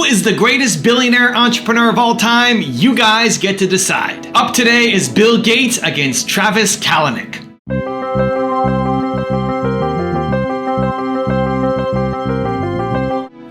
is the greatest billionaire entrepreneur of all time? You guys get to decide. Up today is Bill Gates against Travis Kalanick.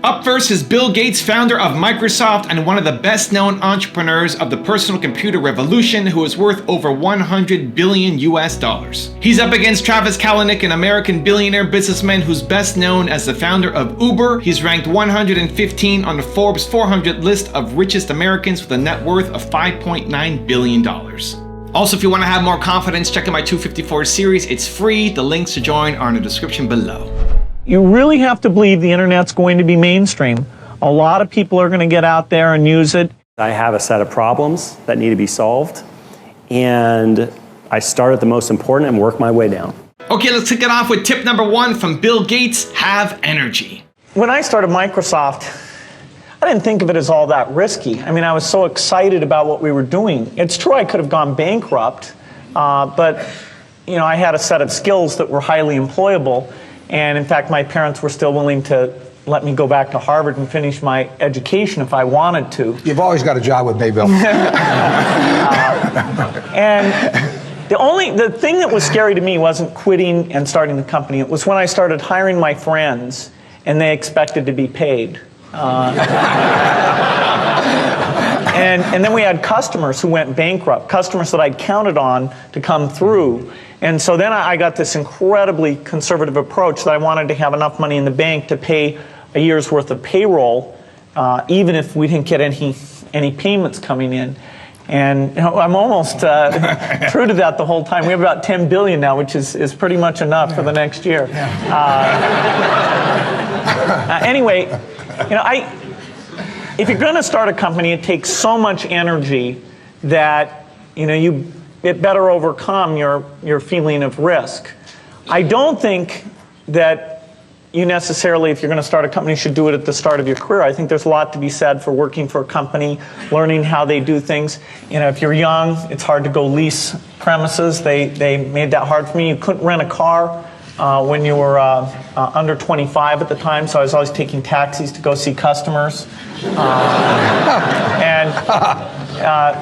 Up first is Bill Gates, founder of Microsoft and one of the best-known entrepreneurs of the personal computer revolution, who is worth over 100 billion US dollars. He's up against Travis Kalanick, an American billionaire businessman who's best known as the founder of Uber. He's ranked 115 on the Forbes 400 list of richest Americans with a net worth of $5.9 billion. Also, if you want to have more confidence, check out my 254 series. It's free. The links to join are in the description below. You really have to believe the internet's going to be mainstream. A lot of people are going to get out there and use it. I have a set of problems that need to be solved, and I start at the most important and work my way down. Okay, let's kick it off with tip number 1 from Bill Gates: have energy. When I started Microsoft, I didn't think of it as all that risky. I mean, I was so excited about what we were doing. It's true I could have gone bankrupt, but you know, I had a set of skills that were highly employable. And in fact, my parents were still willing to let me go back to Harvard and finish my education if I wanted to. You've always got a job with me, Bill. And the thing that was scary to me wasn't quitting and starting the company. It was when I started hiring my friends and they expected to be paid. And then we had customers who went bankrupt, customers that I'd counted on to come through. And so then I got this incredibly conservative approach that I wanted to have enough money in the bank to pay a year's worth of payroll, even if we didn't get any payments coming in. And you know, I'm almost true to that the whole time. We have about 10 billion now, which is pretty much enough for the next year. Anyway, you know, if you're going to start a company, it takes so much energy that you know it better overcome your feeling of risk. I don't think that you necessarily, if you're going to start a company, should do it at the start of your career. I think there's a lot to be said for working for a company, learning how they do things. You know, if you're young, it's hard to go lease premises. They made that hard for me. You couldn't rent a car when you were under 25 at the time, so I was always taking taxis to go see customers.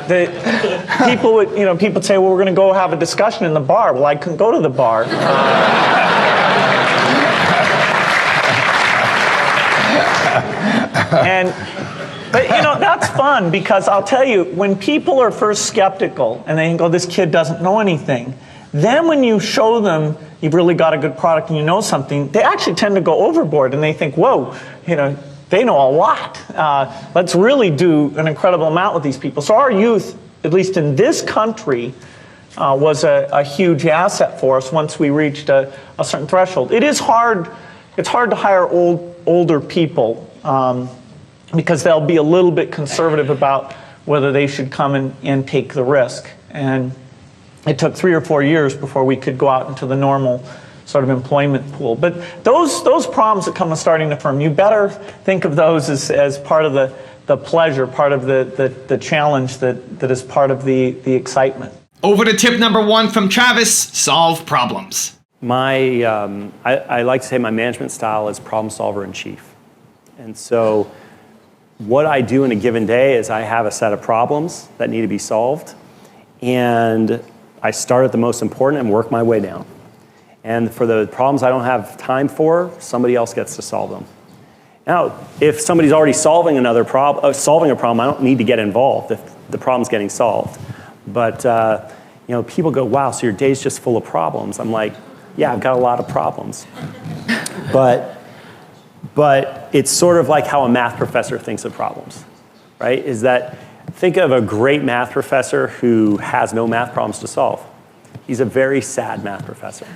The people would, you know, people would say, well, we're going to go have a discussion in the bar. Well, I couldn't go to the bar. But you know, that's fun, because I'll tell you, when people are first skeptical and they think, oh, this kid doesn't know anything, then when you show them you've really got a good product and you know something, they actually tend to go overboard and they think, whoa, you know, they know a lot. Let's really do an incredible amount with these people. So our youth, at least in this country, was a huge asset for us once we reached a certain threshold. It is hard. It's hard to hire older people because they'll be a little bit conservative about whether they should come and take the risk. And it took 3 or 4 years before we could go out into the normal sort of employment pool. But those problems that come with starting a firm, you better think of those as part of the pleasure, part of the challenge that is part of the excitement. Over to tip number 1 from Travis: solve problems. I like to say my management style is problem solver in chief. And so what I do in a given day is I have a set of problems that need to be solved, and I start at the most important and work my way down. And for the problems I don't have time for, somebody else gets to solve them. Now, if somebody's already solving a problem, I don't need to get involved if the problem's getting solved. But you know, people go, wow, so your day's just full of problems. I'm like, yeah, I've got a lot of problems. But it's sort of like how a math professor thinks of problems, right? Is that, think of a great math professor who has no math problems to solve. He's a very sad math professor.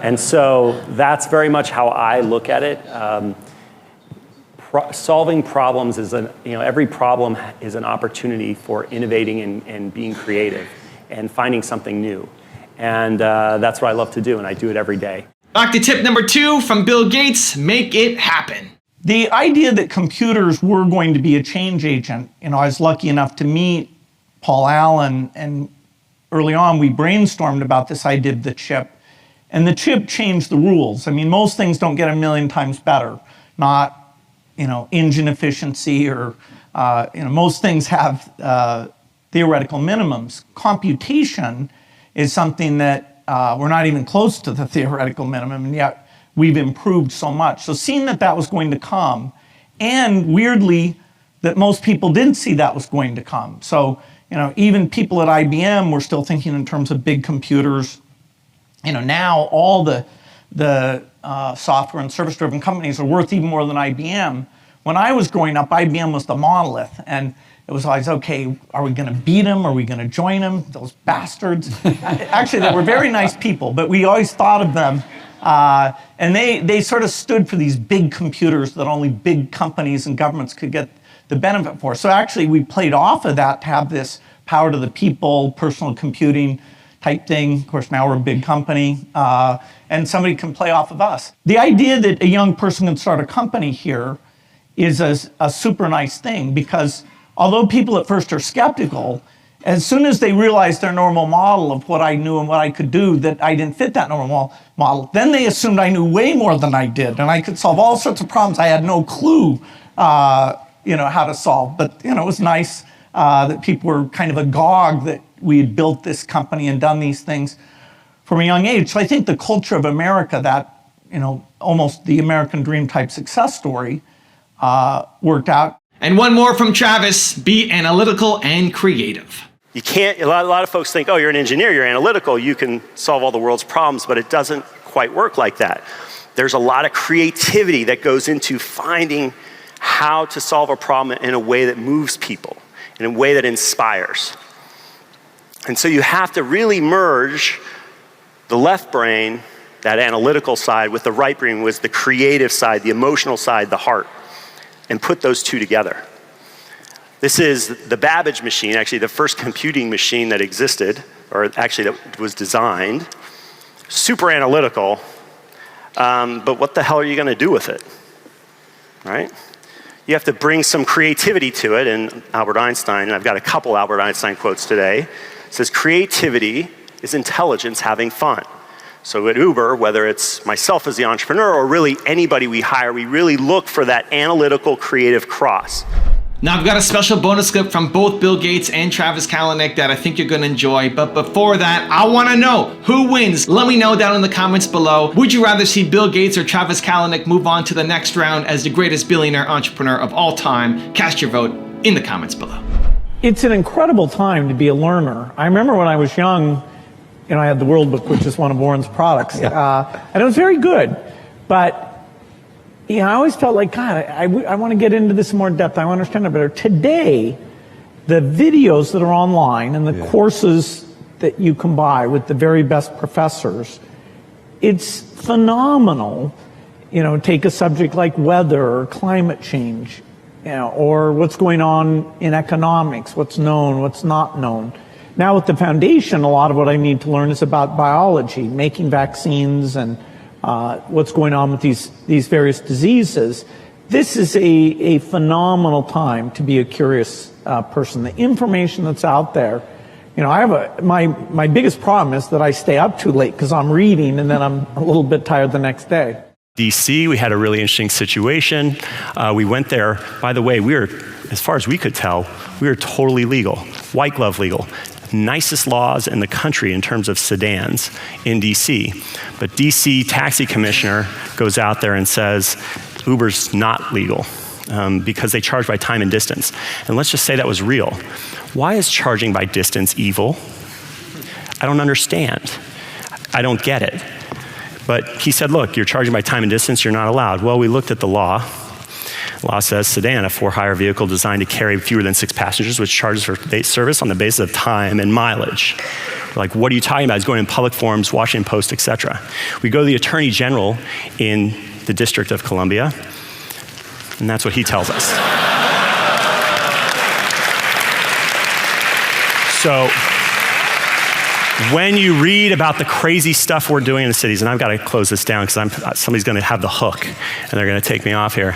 And so that's very much how I look at it. Solving problems is every problem is an opportunity for innovating and being creative and finding something new. And that's what I love to do, and I do it every day. Back to tip number 2 from Bill Gates: make it happen. The idea that computers were going to be a change agent, you know, I was lucky enough to meet Paul Allen, and early on we brainstormed about this idea of the chip, and the chip changed the rules. I mean, most things don't get a million times better, not engine efficiency or, most things have theoretical minimums. Computation is something that we're not even close to the theoretical minimum, and yet we've improved so much. So seeing that was going to come, and weirdly, that most people didn't see that was going to come. So, even people at IBM were still thinking in terms of big computers. Now all the software and service-driven companies are worth even more than IBM. When I was growing up, IBM was the monolith, and it was always, okay, are we going to beat them? Are we going to join them? Those bastards. Actually, they were very nice people, but we always thought of them. And they sort of stood for these big computers that only big companies and governments could get the benefit for. So actually, we played off of that to have this power to the people, personal computing type thing. Of course, now we're a big company, and somebody can play off of us. The idea that a young person can start a company here is a super nice thing, because although people at first are skeptical, as soon as they realize their normal model of what I knew and what I could do, that I didn't fit that normal model, then they assumed I knew way more than I did, and I could solve all sorts of problems I had no clue how to solve. But it was nice that people were kind of agog that we had built this company and done these things from a young age. So I think the culture of America, that almost the American dream type success story, worked out. And one more from Travis: be analytical and creative. You can't, a lot of folks think, oh, you're an engineer, you're analytical, you can solve all the world's problems, but it doesn't quite work like that. There's a lot of creativity that goes into finding how to solve a problem in a way that moves people, in a way that inspires. And so you have to really merge the left brain, that analytical side, with the right brain, with the creative side, the emotional side, the heart, and put those two together. This is the Babbage machine, actually the first computing machine that existed, or actually that was designed. Super analytical, but what the hell are you going to do with it, right? You have to bring some creativity to it, and Albert Einstein, and I've got a couple Albert Einstein quotes today, says creativity is intelligence having fun. So at Uber, whether it's myself as the entrepreneur or really anybody we hire, we really look for that analytical creative cross. Now I've got a special bonus clip from both Bill Gates and Travis Kalanick that I think you're gonna enjoy, but before that, I wanna know who wins. Let me know down in the comments below. Would you rather see Bill Gates or Travis Kalanick move on to the next round as the greatest billionaire entrepreneur of all time? Cast your vote in the comments below. It's an incredible time to be a learner. I remember when I was young, I had the World Book, which is one of Warren's products, and it was very good, but I always felt like, God, I want to get into this in more depth. I want to understand it better. Today, the videos that are online and the courses that you can buy with the very best professors, it's phenomenal. Take a subject like weather or climate change, or what's going on in economics, what's known, what's not known. Now with the foundation, a lot of what I need to learn is about biology, making vaccines and what's going on with these various diseases. This is a phenomenal time to be a curious person. The information that's out there, I have my biggest problem is that I stay up too late because I'm reading and then I'm a little bit tired the next day. DC, we had a really interesting situation. We went there. By the way, we were, as far as we could tell, we were totally legal, white glove legal. Nicest laws in the country in terms of sedans in DC. But DC taxi commissioner goes out there and says, Uber's not legal because they charge by time and distance. And let's just say that was real. Why is charging by distance evil? I don't understand. I don't get it. But he said, look, you're charging by time and distance, you're not allowed. Well, we looked at the law. Law says sedan, a for-hire vehicle designed to carry fewer than 6 passengers, which charges for service on the basis of time and mileage. We're like, what are you talking about? It's going in public forums, Washington Post, etc. We go to the Attorney General in the District of Columbia, and that's what he tells us. So, when you read about the crazy stuff we're doing in the cities, and I've got to close this down because somebody's going to have the hook and they're going to take me off here.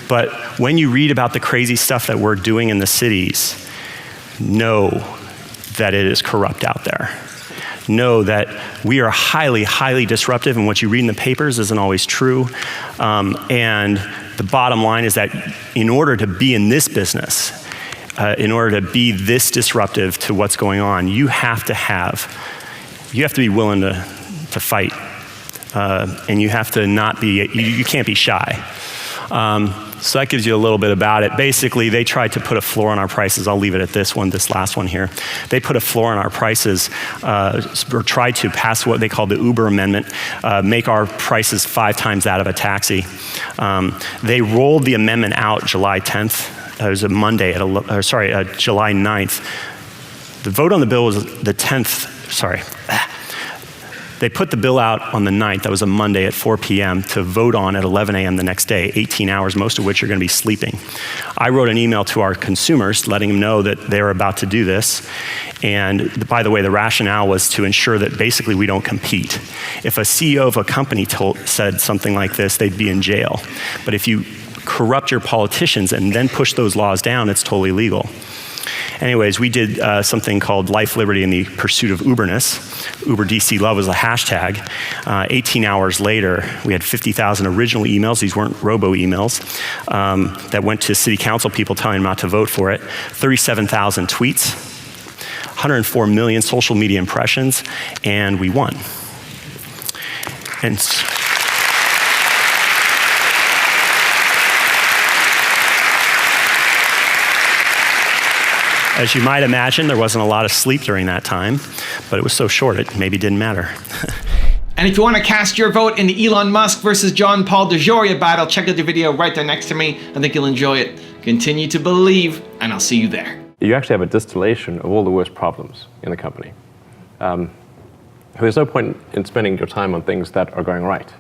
But when you read about the crazy stuff that we're doing in the cities, know that it is corrupt out there. Know that we are highly, highly disruptive, and what you read in the papers isn't always true. And the bottom line is that in order to be in this business, in order to be this disruptive to what's going on, you have to be willing to fight. And you have to not be, you can't be shy. So that gives you a little bit about it. Basically, they tried to put a floor on our prices. I'll leave it at this last one here. They put a floor on our prices, or tried to pass what they called the Uber Amendment, make our prices 5 times that of a taxi. They rolled the amendment out July 10th. It was a Monday, July 9th. The vote on the bill was the 10th, They put the bill out on the 9th, that was a Monday at 4 p.m. to vote on at 11 a.m. the next day, 18 hours, most of which are going to be sleeping. I wrote an email to our consumers letting them know that they were about to do this. And by the way, the rationale was to ensure that basically we don't compete. If a CEO of a company said something like this, they'd be in jail. But if you corrupt your politicians and then push those laws down, it's totally legal. Anyways, we did something called Life, Liberty, and the Pursuit of Uberness. Uber DC Love was a hashtag. 18 hours later, we had 50,000 original emails. These weren't robo emails that went to city council people telling them not to vote for it. 37,000 tweets, 104 million social media impressions, and we won. And as you might imagine, there wasn't a lot of sleep during that time, but it was so short it maybe didn't matter. And if you want to cast your vote in the Elon Musk versus John Paul DeJoria battle, check out the video right there next to me. I think you'll enjoy it. Continue to believe, and I'll see you there. You actually have a distillation of all the worst problems in the company. There's no point in spending your time on things that are going right.